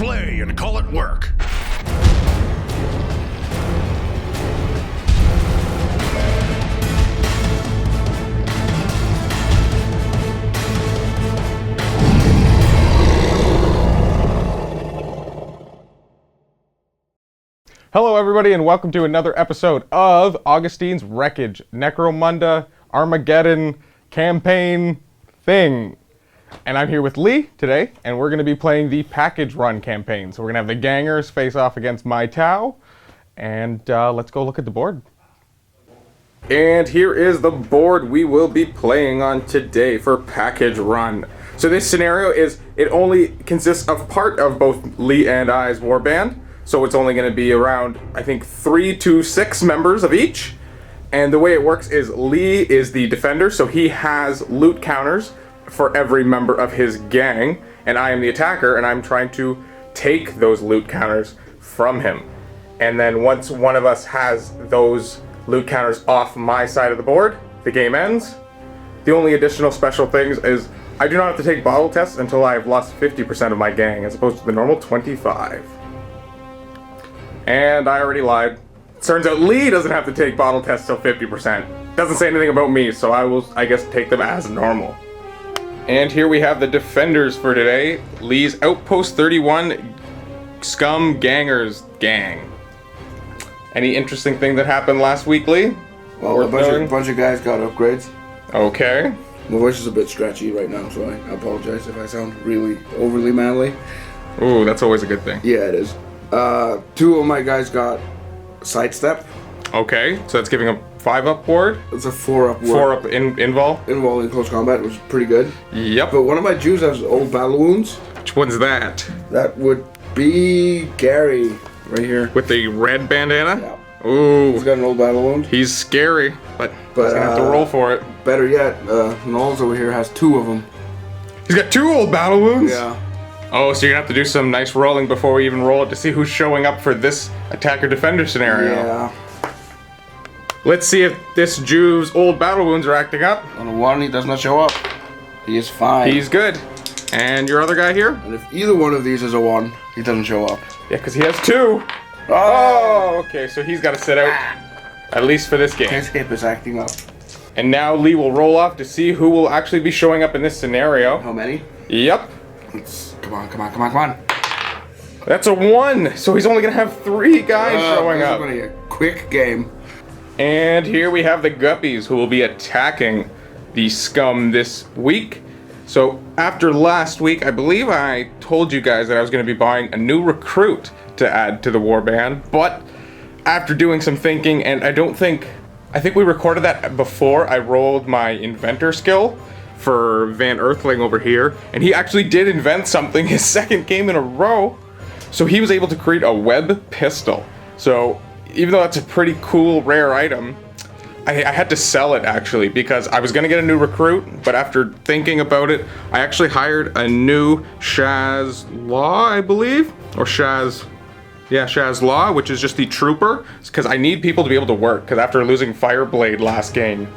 play and call it work. Hello everybody and welcome to another episode of Augustine's Wreckage, Necromunda, Armageddon campaign thing. And I'm here with Lee today, and we're going to be playing the package run campaign. So we're going to have the gangers face off against My Tau, and let's go look at the board. And here is the board we will be playing on today for package run. So this scenario is, it only consists of part of both Lee and I's warband. So it's only going to be around, I think, 3 to 6 members of each. And the way it works is Lee is the defender, so he has loot counters for every member of his gang. And I am the attacker, and I'm trying to take those loot counters from him. And then once one of us has those loot counters off my side of the board, the game ends. The only additional special things is I do not have to take bottle tests until I have lost 50% of my gang, as opposed to the normal 25. And I already lied. Turns out Lee doesn't have to take bottle tests till 50%. Doesn't say anything about me, so I will, I guess, take them as normal. And here we have the defenders for today. Lee's Outpost 31 Scum Gangers Gang. Any interesting thing that happened last week, Lee? Well, a bunch of guys got upgrades. Okay. My voice is a bit scratchy right now, so I apologize if I sound really overly manly. Ooh, that's always a good thing. Yeah, it is. 2 of my guys got sidestep. Okay, so that's giving a 5-up ward. It's a 4-up 4-up ward. invul. Invul in close combat, which is pretty good. Yep. But one of my Jews has old battle wounds. Which one's that? That would be Gary, right here. With the red bandana? Yeah. Ooh. He's got an old battle wound. He's scary, but he's gonna have to roll for it. Better yet, Knowles over here has 2 of them. He's got 2 old battle wounds? Yeah. Oh, so you're gonna have to do some nice rolling before we even roll it to see who's showing up for this attacker-defender scenario. Yeah. Let's see if this Jew's old battle wounds are acting up. On a 1, he does not show up. He is fine. He's good. And your other guy here? And if either one of these is a 1, he doesn't show up. Yeah, because he has 2. Oh, okay, so he's got to sit out, at least for this game. His hip is acting up. And now Lee will roll off to see who will actually be showing up in this scenario. How many? Yep. Come on. That's a 1, so he's only going to have 3 guys showing up. This is going to be a quick game. And here we have the Guppies, who will be attacking the Scum this week. So after last week, I believe I told you guys that I was going to be buying a new recruit to add to the warband. But after doing some thinking, and I think we recorded that before I rolled my inventor skill for Van Earthling over here, and he actually did invent something his second game in a row. So he was able to create a web pistol. So even though that's a pretty cool rare item, I had to sell it actually because I was gonna get a new recruit, but after thinking about it, I actually hired a new Shaz Law, I believe, or Shaz Law, which is just the trooper, because I need people to be able to work, because after losing Fireblade last game,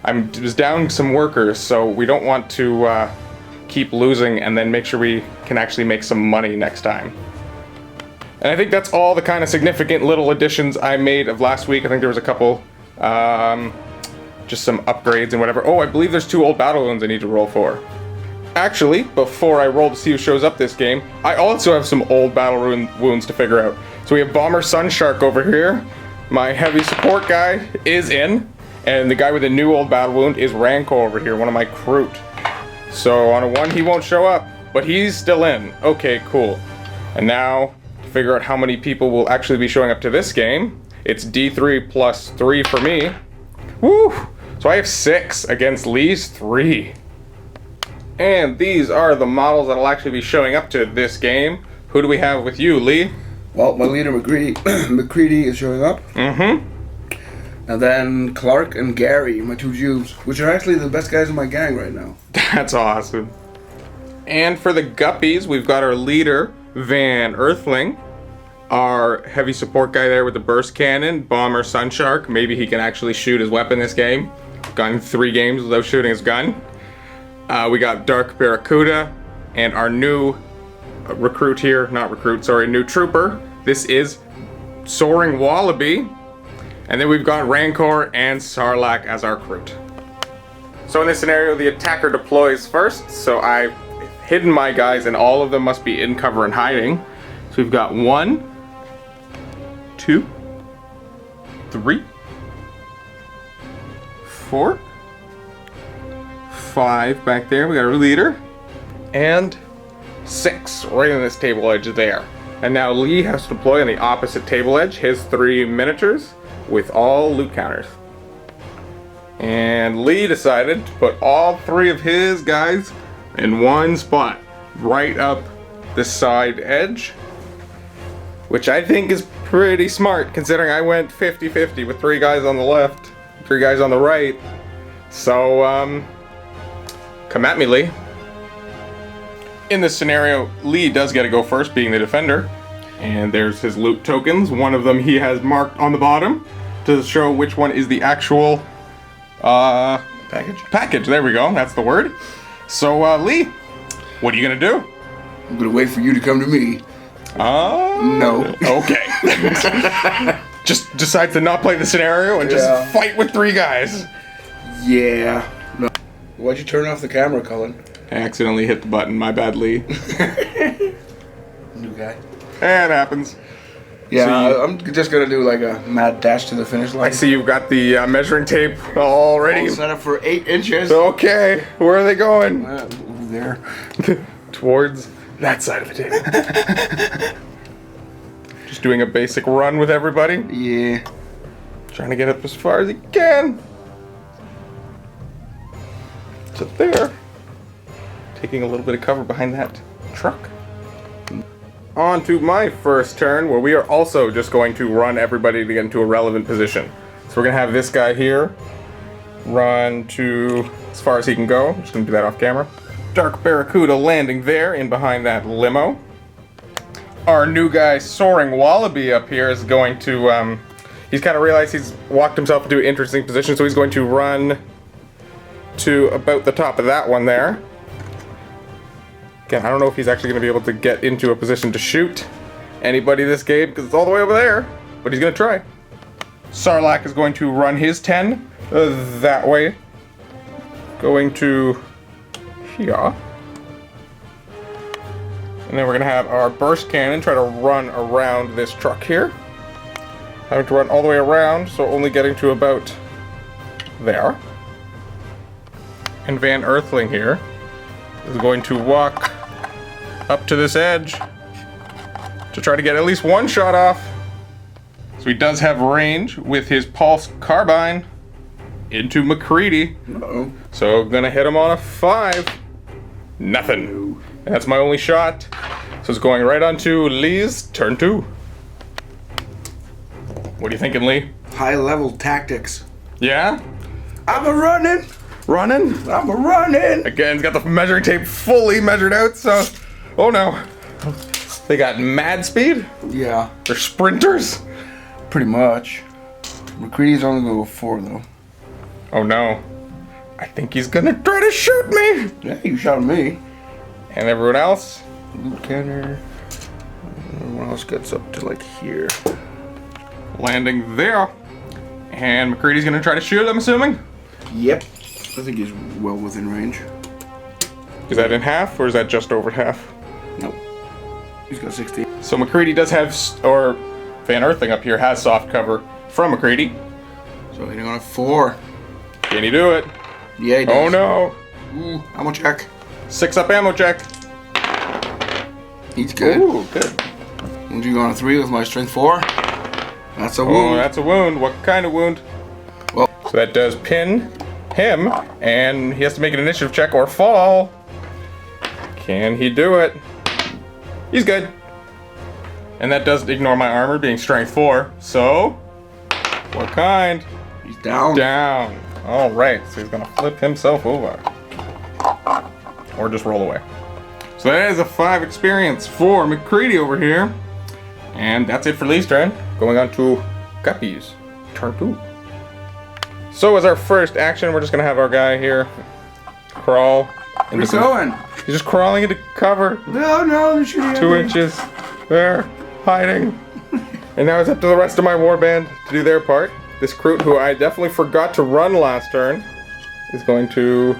I was down some workers, so we don't want to keep losing and then make sure we can actually make some money next time. And I think that's all the kind of significant little additions I made of last week. I think there was a couple, just some upgrades and whatever. Oh, I believe there's 2 old battle wounds I need to roll for. Actually, before I roll to see who shows up this game, I also have some old battle wounds to figure out. So we have Bomber Sunshark over here. My heavy support guy is in. And the guy with the new old battle wound is Rancor over here, one of my Kroot. So on a 1, he won't show up, but he's still in. Okay, cool. And now, to figure out how many people will actually be showing up to this game, it's D3 plus 3 for me. Woo! So I have 6 against Lee's 3. And these are the models that'll actually be showing up to this game. Who do we have with you, Lee? Well, my leader, McCready, is showing up. Mm-hmm. And then Clark and Gary, my 2 Jews, which are actually the best guys in my gang right now. That's awesome. And for the Guppies, we've got our leader, Van Earthling. Our heavy support guy there with the burst cannon, Bomber Sunshark. Maybe he can actually shoot his weapon this game. Gone 3 games without shooting his gun. We got Dark Barracuda. And our new recruit here. Not recruit, sorry, new trooper. This is Soaring Wallaby. And then we've got Rancor and Sarlacc as our recruit. So in this scenario, the attacker deploys first. So I've hidden my guys, and all of them must be in cover and hiding. So we've got 1, 2, 3, 4, 5 back there. We got our leader. And 6 right on this table edge there. And now Lee has to deploy on the opposite table edge, his 3 miniatures with all loot counters. And Lee decided to put all 3 of his guys in one spot, right up the side edge, which I think is pretty smart considering I went 50-50 with 3 guys on the left, 3 guys on the right. So, come at me, Lee. In this scenario, Lee does get to go first, being the defender. And there's his loot tokens. One of them he has marked on the bottom to show which one is the actual package. There we go. That's the word. So, Lee, what are you gonna do? I'm gonna wait for you to come to me. No. Okay. Just decide to not play the scenario and just fight with 3 guys. Yeah. No. Why'd you turn off the camera, Cullen? I accidentally hit the button. My bad, Lee. New guy. It happens. Yeah, So I'm just gonna do like a mad dash to the finish line. I see you've got the measuring tape already. All set up for 8 inches. Okay, where are they going? Over there. Towards that side of the table. Just doing a basic run with everybody. Yeah. Trying to get up as far as he can. To there. Taking a little bit of cover behind that truck. On to my first turn, where we are also just going to run everybody to get into a relevant position. So we're going to have this guy here run to as far as he can go. I'm just going to do that off camera. Dark Barracuda landing there in behind that limo. Our new guy, Soaring Wallaby, up here is going to, he's kind of realized he's walked himself into an interesting position, so he's going to run to about the top of that one there. Again, I don't know if he's actually going to be able to get into a position to shoot anybody this game, because it's all the way over there, but he's going to try. Sarlacc is going to run his 10 that way. Going to here. And then we're going to have our burst cannon try to run around this truck here. Having to run all the way around, so only getting to about there. And Van Earthling here is going to walk up to this edge to try to get at least one shot off. So he does have range with his pulse carbine into McCready. Uh-oh. So gonna hit him on a 5. Nothing. And that's my only shot. So it's going right on to Lee's turn 2. What are you thinking, Lee? High level tactics. Yeah? I'm a running. Running? I'm a running. Again, he's got the measuring tape fully measured out, so... Oh no. They got mad speed? Yeah. They're sprinters? Pretty much. McCready's only going to go 4 though. Oh no. I think he's gonna try to shoot me! Yeah, you shot me. And everyone else? Loot cannon. Everyone else gets up to like here. Landing there. And McCready's gonna try to shoot, I'm assuming? Yep. I think he's well within range. Is that in half, or is that just over half? Nope. He's got 60. So McCready does have, or Van Earthling up here has soft cover from McCready. So hitting on a 4. Can he do it? Yeah, he does. Oh no. Ooh, ammo check. 6 up ammo check. He's good. Ooh, good. Wound you on a 3 with my strength 4. That's a wound. Oh, that's a wound. What kind of wound? Well, So that does pin him, and he has to make an initiative check or fall. Can he do it? He's good. And that does ignore my armor being strength 4. So, what kind? he's down. Down. All right, so he's gonna flip himself over. Or just roll away. So that is a 5 experience for McCready over here. And that's it for Lee's turn. Going on to Guppies, turn 2. So as our first action, we're just gonna have our guy here crawl Where's he going? He's just crawling into cover. No, they're shooting at 2 me. inches. There, hiding. And now it's up to the rest of my warband to do their part. This Kroot, who I definitely forgot to run last turn, is going to...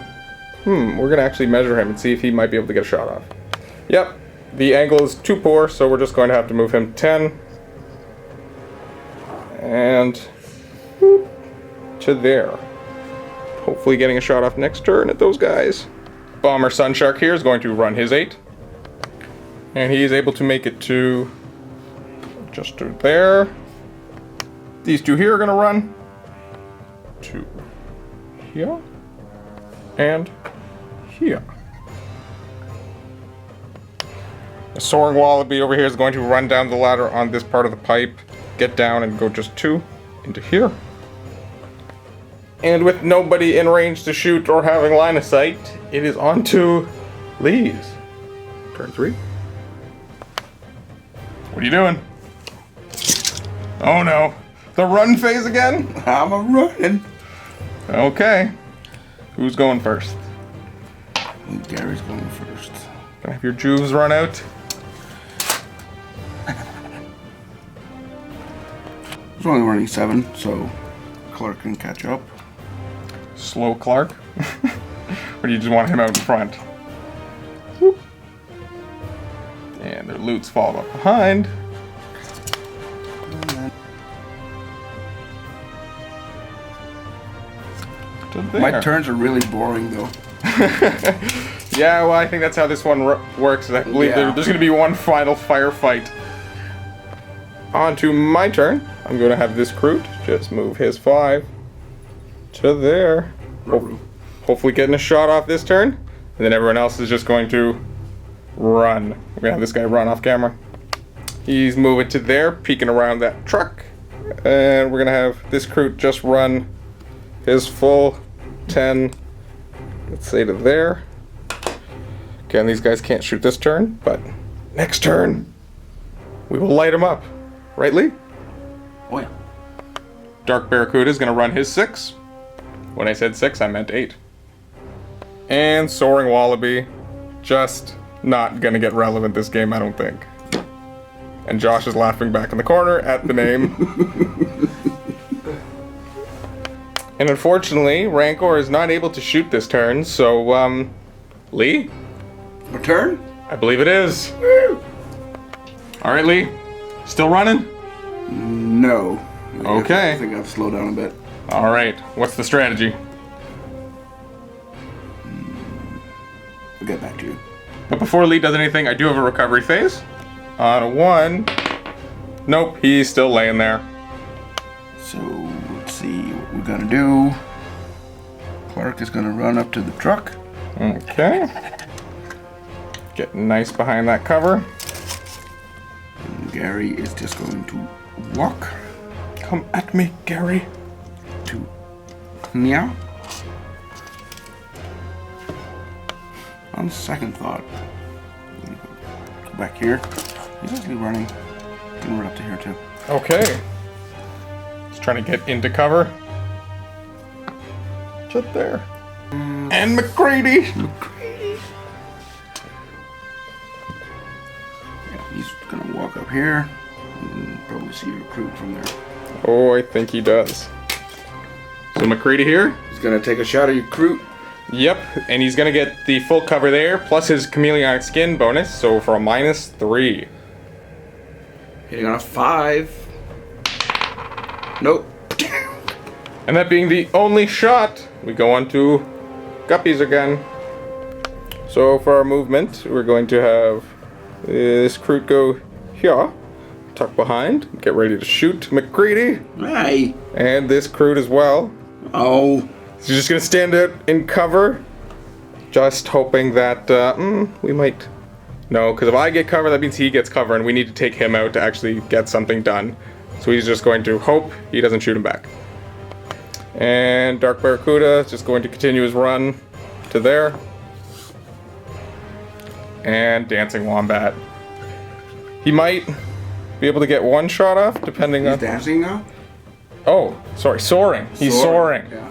we're going to actually measure him and see if he might be able to get a shot off. Yep, the angle is too poor, so we're just going to have to move him 10. And... whoop, to there. Hopefully getting a shot off next turn at those guys. Bomber Sunshark here is going to run his 8. And he is able to make it to... just to there. These two here are going to run to here and here. The Soaring Wallaby over here is going to run down the ladder on this part of the pipe, get down and go just 2 into here. And with nobody in range to shoot or having line of sight, it is on to Lee's. Turn 3. What are you doing? Oh no. The run phase again? I'm a running. Okay. Who's going first? Gary's going first. Gonna have your juves run out. He's only running 7, so Clark can catch up. Slow Clark? Or do you just want him out in front? Whoop. And their loots fall up behind. My turns are really boring though. Yeah, well, I think that's how this one works. I believe there's going to be one final firefight. On to my turn. I'm going to have this Kroot just move his 5 to there. Hopefully getting a shot off this turn. And then everyone else is just going to run. We're going to have this guy run off camera. He's moving to there, peeking around that truck. And we're going to have this Kroot just run his full 10, let's say to there. Again, these guys can't shoot this turn, but next turn, we will light them up. Right, Lee? Oh yeah. Dark Barracuda is going to run his 6. When I said 6, I meant 8. And Soaring Wallaby, just not going to get relevant this game, I don't think. And Josh is laughing back in the corner at the name. And unfortunately, Rancor is not able to shoot this turn, so, Lee? My turn? I believe it is. Alright, Lee. Still running? No. Okay. I think I have to slow down a bit. Alright, what's the strategy? I'll get back to you. But before Lee does anything, I do have a recovery phase. On a 1. Nope, he's still laying there. So, let's see what we're gonna do. Clark is gonna run up to the truck. Okay. Getting nice behind that cover. And Gary is just going to walk Come at me, Gary. to meow. On second thought, I'm gonna go back here. He's actually running. Gonna run up to here too. Okay. Just trying to get into cover. Just there. And McCready. Yeah, he's gonna walk up here and probably see your crew from there. Oh, I think he does. So McCready here. He's gonna take a shot at your crew. Yep, and he's gonna get the full cover there, plus his chameleonic skin bonus, so for a -3. Hitting on a 5. Nope. And that being the only shot, we go on to Guppies again. So for our movement, we're going to have this Kroot go here, tuck behind, get ready to shoot McCready, Hey. and this Kroot as well. Oh. So you're just gonna stand out in cover, just hoping that we might. No, because if I get cover, that means he gets cover, and we need to take him out to actually get something done. So he's just going to hope he doesn't shoot him back. And Dark Barracuda is just going to continue his run to there. And Dancing Wombat. He might be able to get one shot off, depending He's on. dancing now? Oh, sorry, soaring. He's soaring. Yeah.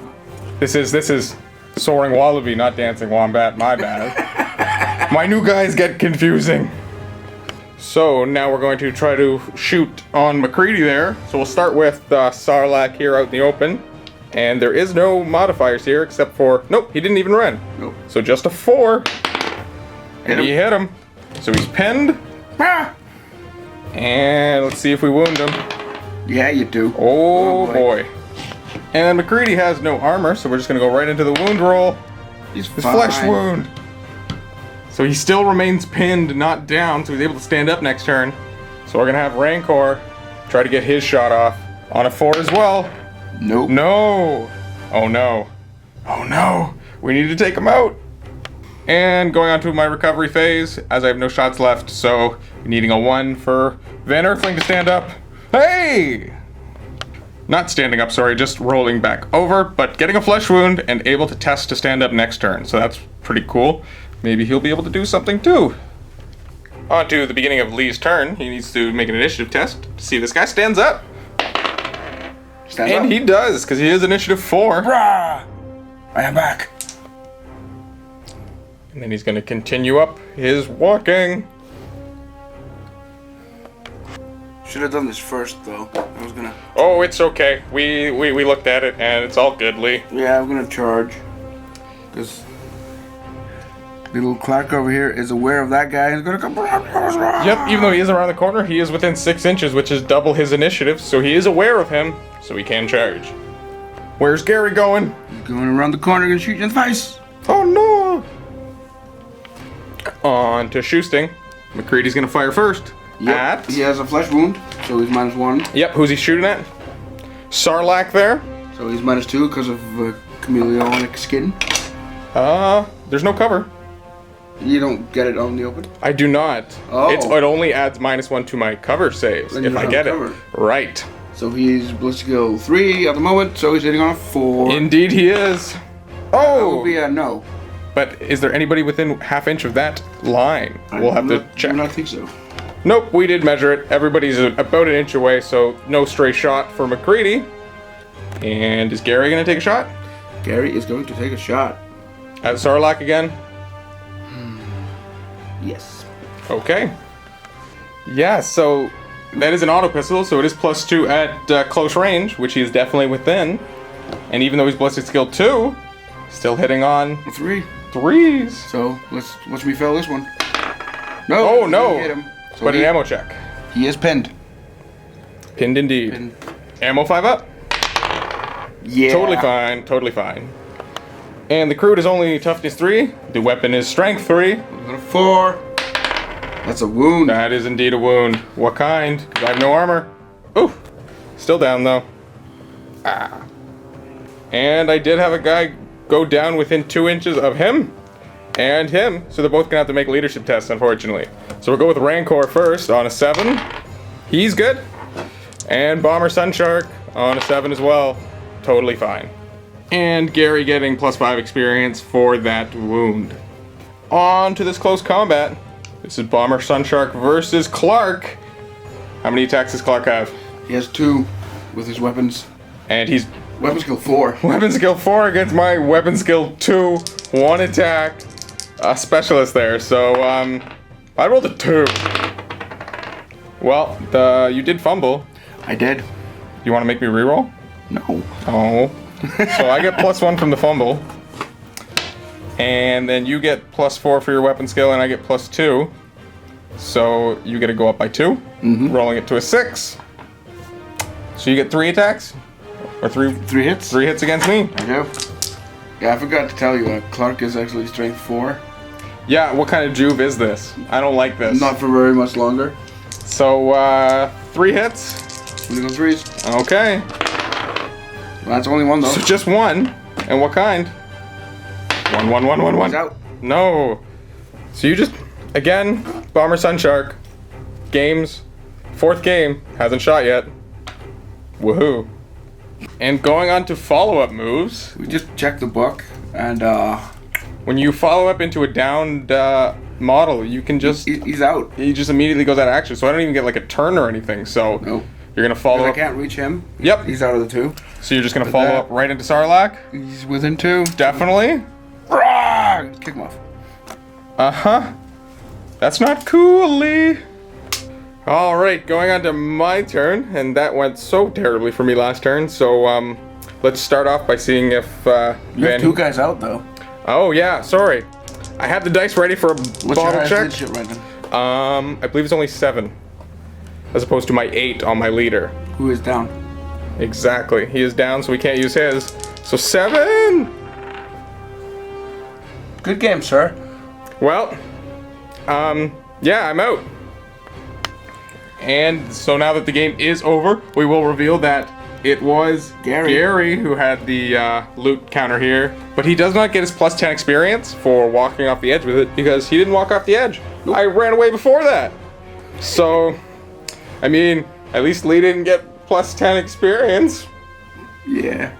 This is Soaring Wallaby, not Dancing Wombat, my bad. My new guys get confusing. So now we're going to try to shoot on McCready there. So we'll start with Sarlacc here out in the open. And there is no modifiers here except for, nope, he didn't even run. Nope. So just a 4. And he hit him. So he's pinned. Ah! And let's see if we wound him. Yeah, you do. Oh boy. And McCready has no armor, so we're just gonna go right into the wound roll. He's His fine. flesh wound. So he still remains pinned, not down, so he's able to stand up next turn. So we're gonna have Rancor try to get his shot off on a 4 as well. Nope. No. Oh no. Oh no. We need to take him out. And going on to my recovery phase, as I have no shots left, so needing a 1 for Van Earthling to stand up. Hey! Not standing up, sorry, just rolling back over, but getting a flesh wound and able to test to stand up next turn. So that's pretty cool. Maybe he'll be able to do something too. On to the beginning of Lee's turn. He needs to make an initiative test to see if this guy stands up. Stand And up. he does, because he is initiative 4. Brah! I am back. And then he's going to continue up his walking. Should have done this first, though. I was gonna. Oh, it's okay. We looked at it, and it's all good, Lee. Yeah, I'm gonna charge. Because little Clark over here is aware of that guy and is gonna come. Yep, even though he is around the corner, he is within 6 inches, which is double his initiative, so he is aware of him, so he can charge. Where's Gary going? He's going around the corner and shoot you in the face. Oh no! On to Shoosting. McCready's gonna fire first. Yep. He has a flesh wound, so he's -1. Yep, who's he shooting at? Sarlacc there. So he's -2 because of chameleonic skin. There's no cover. You don't get it on the open. I do not. Oh. It only adds -1 to my cover saves Then you if don't I have get cover. it. Right. So he's skill 3 at the moment, so he's hitting on a 4. Indeed he is. That would Oh! be a no. But is there anybody within ½ inch of that line? We'll have to check. I don't think so. Nope, we did measure it. Everybody's about 1 inch away, so no stray shot for McCready. And is Gary gonna take a shot? Gary is going to take a shot. At Sarlacc again? Yes. Okay. Yeah, so that is an auto pistol, so it is +2 at close range, which he is definitely within. And even though he's ballistic skill 2, still hitting on 3. 3s. So let's watch me fail this one. No. Oh no! He hit him. So But an ammo check. He is pinned. Pinned indeed. Pinned. Ammo 5 up. Yeah. Totally fine, totally fine. And the crude is only toughness 3. The weapon is strength 3. Got a 4. That's a wound. That is indeed a wound. What kind? 'Cause I have no armor. Ooh. Still down though. Ah. And I did have a guy go down within 2 inches of him and him, so they're both gonna have to make leadership tests, unfortunately. So we'll go with Rancor first on a 7. He's good. And Bomber Sunshark on a 7 as well. Totally fine. And Gary getting +5 experience for that wound. On to this close combat. This is Bomber Sunshark versus Clark. How many attacks does Clark have? He has 2 with his weapons. And he's Weapon skill 4. weapon skill 4 against my weapon skill 2. 1 attack. Specialist there. So, I rolled a 2. Well, you did fumble. I did. You want to make me reroll? No. Oh. So I get +1 from the fumble. And then you get +4 for your weapon skill, and I get +2. So you get to go up by 2. Rolling it to a 6. So you get 3 attacks? Or 3 hits? 3 hits against me? I do. Yeah, I forgot to tell you, Clark is actually strength 4. Yeah, what kind of juve is this? I don't like this. Not for very much longer. So, 3 hits? Only go 3s. Okay. Well, that's only 1 though. So just 1. And what kind? 1, 1, 1, 1, 1. He's out. No. So you just, again, Bomber Sunshark. Games. 4th game. Hasn't shot yet. Woohoo. And going on to follow-up moves. We just checked the book, and When you follow up into a downed model, you can just... he's out. He just immediately goes out of action. So I don't even get like a turn or anything. So Nope. you're going to follow I up. can't reach him. Yep. He's out of the 2. So you're just going to But follow that- up right into Sarlacc? He's within 2. Definitely. Ah, kick him off. Uh-huh. That's not cool, Lee. All right, going on to my turn, and that went so terribly for me last turn. So let's start off by seeing if You have 2 guys out though. Oh yeah, sorry. I had the dice ready for a What's your bottle highest check. leadership ranking? I believe it's only 7, as opposed to my 8 on my leader. Who is down? Exactly. He is down, so we can't use his. So 7. Good game, sir. Well, yeah, I'm out. And so now that the game is over, we will reveal that it was Gary who had the loot counter here. But he does not get his plus 10 experience for walking off the edge with it because he didn't walk off the edge. Nope. I ran away before that. So, I mean, at least Lee didn't get plus 10 experience. Yeah.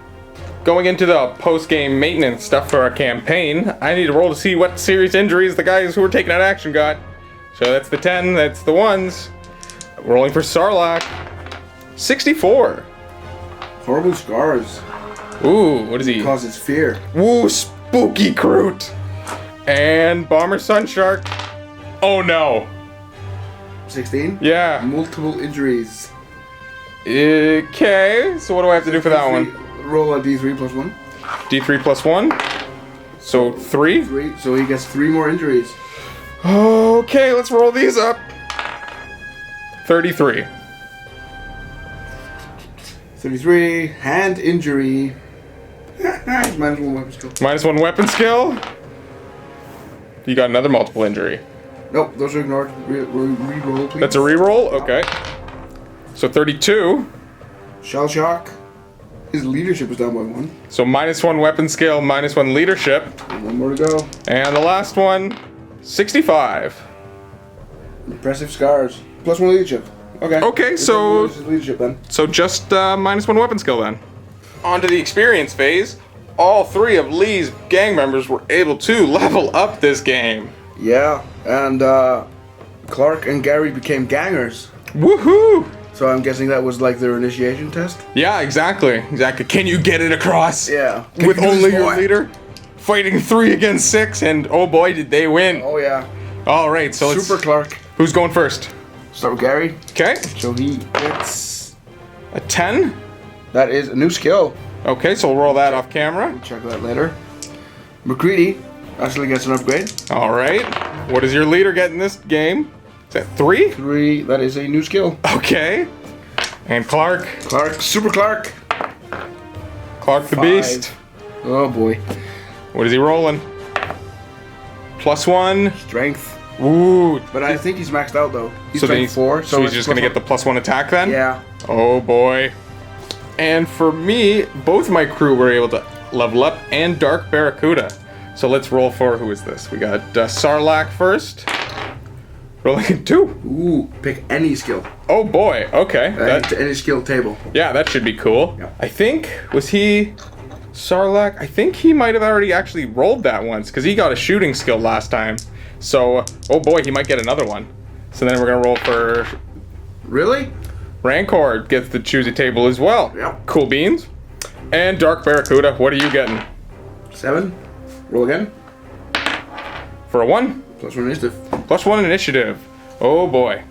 Going into the post-game maintenance stuff for our campaign, I need to roll to see what serious injuries the guys who were taking out action got. So that's the 10, that's the 1s. Rolling for Sarlacc. 64. Horrible scars. Ooh, what is he? Causes fear. Ooh, spooky Groot. And Bomber Sunshark. Oh no. 16? Yeah. Multiple injuries. Okay, so what do I have to do for that one? Roll a D3 plus 1. D3 plus 1. So 3? 3. So he gets 3 more injuries. Okay, let's roll these up. 33. 33. Hand injury. Minus 1 weapon skill. Minus 1 weapon skill. You got another multiple injury. Nope, those are ignored. Re-roll, please. That's a reroll? Okay. So 32. Shell shock. His leadership is down by 1. So minus 1 weapon skill, minus 1 leadership. And 1 more to go. And the last one, 65. Impressive scars. Plus 1 leadership. Okay. Okay, This so is leadership then. just minus 1 weapon skill then. On to the experience phase. All 3 of Lee's gang members were able to level up this game. Yeah, and Clark and Gary became gangers. Woohoo! So I'm guessing that was like their initiation test? Yeah, exactly. Can you get it across? Yeah. With only your boy? leader? Fighting 3 against 6, and oh boy, did they win. Oh yeah. Alright, so let's... Super Clark. Who's going first? Start with Gary. Okay. So he gets... A 10? That is a new skill. Okay, so we'll roll that off camera. We'll check that later. McCready actually gets an upgrade. Alright. What does your leader get in this game? Is that 3? 3, that is a new skill. Okay. And Clark. Clark, Super Clark. Clark the 5. Beast. Oh boy. What is he rolling? Plus 1. Strength. Ooh. But I think he's maxed out though. He's So then strength 4. So he's it's just gonna plus get the plus 1 attack then? 1. Yeah. Oh boy. And for me, both my crew were able to level up, and Dark Barracuda. So let's roll for, who is this? We got Sarlacc first. Rolling a 2. Ooh, pick any skill. Oh boy, okay. Any skill table. Yeah, that should be cool. Yep. I think, was he Sarlacc? I think he might have already actually rolled that once, because he got a shooting skill last time. So, oh boy, he might get another one. So then we're gonna roll for Really? Rancor, gets the choose a table as well. Yep. Cool beans. And Dark Barracuda, what are you getting? 7. Roll again. For a 1? Plus 1 initiative. Plus 1 initiative. Oh boy.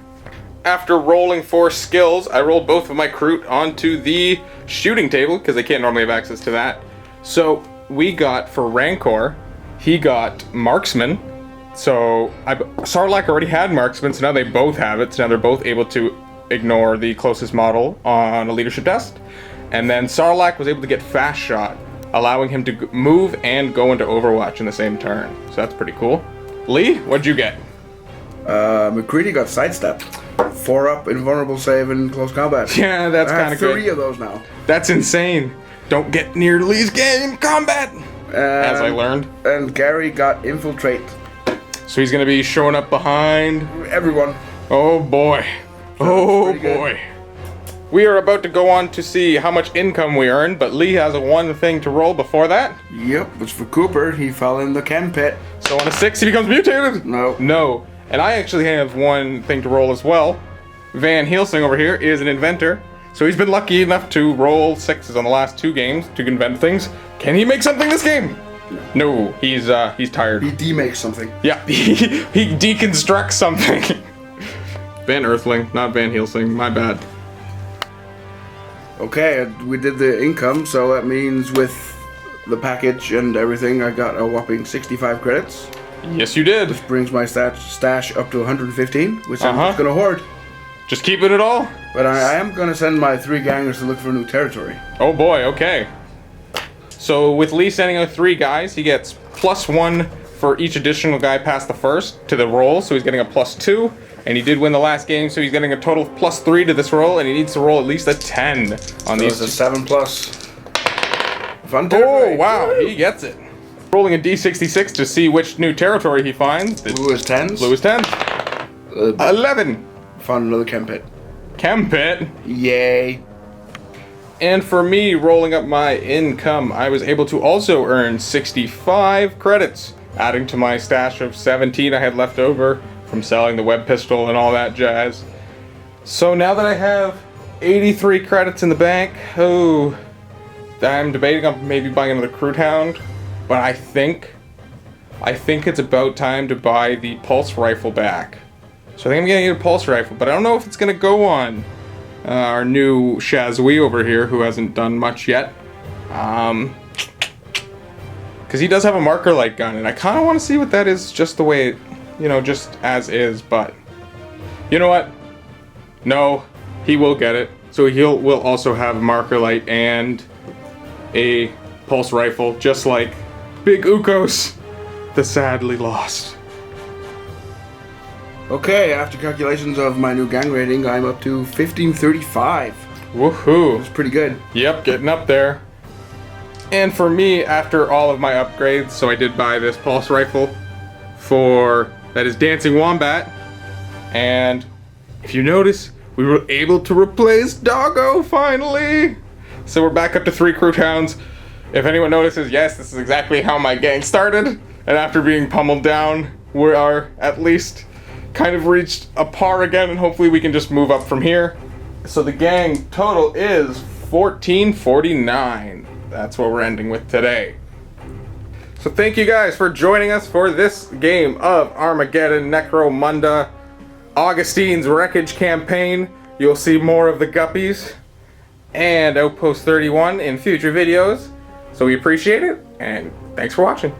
After rolling 4 skills, I rolled both of my crew onto the shooting table, because they can't normally have access to that. So we got, for Rancor, he got Marksman. So Sarlacc already had Marksman, so now they both have it. So now they're both able to ignore the closest model on a leadership test. And then Sarlacc was able to get Fast Shot, allowing him to move and go into Overwatch in the same turn. So that's pretty cool. Lee, what'd you get? McCready got sidestepped. 4 up, invulnerable save in close combat. Yeah, that's I have kind of good. 3 of those now. That's insane. Don't get near Lee's game combat, as I learned. And Gary got infiltrate. So he's gonna be showing up behind Everyone. Oh boy. Oh pretty good. boy. We are about to go on to see how much income we earn, but Lee has a 1 thing to roll before that. Yep, it's for Cooper. He fell in the chem pit. So on a 6 he becomes mutated. No. No. And I actually have 1 thing to roll as well. Van Helsing over here is an inventor. So he's been lucky enough to roll 6s on the last 2 games to invent things. Can he make something this game? No, he's tired. He demakes something. Yeah, he deconstructs something. Van Earthling, not Van Helsing. My bad. Okay, we did the income, so that means with the package and everything, I got a whopping 65 credits. Yes, you did. Which brings my stash up to 115, which I'm just gonna hoard. Just keeping it all? But I am gonna send my 3 gangers to look for new territory. Oh boy, okay. So with Lee sending out 3 guys, he gets +1 for each additional guy past the first to the roll, so he's getting a +2. And he did win the last game, so he's getting a total of +3 to this roll, and he needs to roll at least a 10 on these. So it's a 7+. Fun Oh, territory. wow, he gets it. Rolling a D66 to see which new territory he finds. Blue is 10s. Blue is 10. 11. Found another chem pit. Chem pit. Yay. And for me, rolling up my income, I was able to also earn 65 credits, adding to my stash of 17 I had left over from selling the web pistol and all that jazz. So now that I have 83 credits in the bank, I'm debating on maybe buying another Crude Hound, but I think it's about time to buy the pulse rifle back. So I think I'm gonna get a pulse rifle, but I don't know if it's gonna go on our new Shazwee over here, who hasn't done much yet. Because he does have a marker light gun, and I kind of want to see what that is, just the way it, just as is, but you know what? No, he will get it. So will also have a marker light and a pulse rifle, just like Big Ukos, the sadly lost. Okay, after calculations of my new gang rating, I'm up to 1535. Woohoo! That's pretty good. Yep, getting up there. And for me, after all of my upgrades, so I did buy this pulse rifle that is Dancing Wombat. And if you notice, we were able to replace Doggo finally. So we're back up to 3 Crude Hounds. If anyone notices, yes, this is exactly how my gang started. And after being pummeled down, we are at least kind of reached a par again, and hopefully we can just move up from here. So the gang total is 1449. That's what we're ending with today. So thank you guys for joining us for this game of Armageddon Necromunda, Augustine's Wreckage campaign. You'll see more of the Guppies and Outpost 31 in future videos. So we appreciate it, and thanks for watching.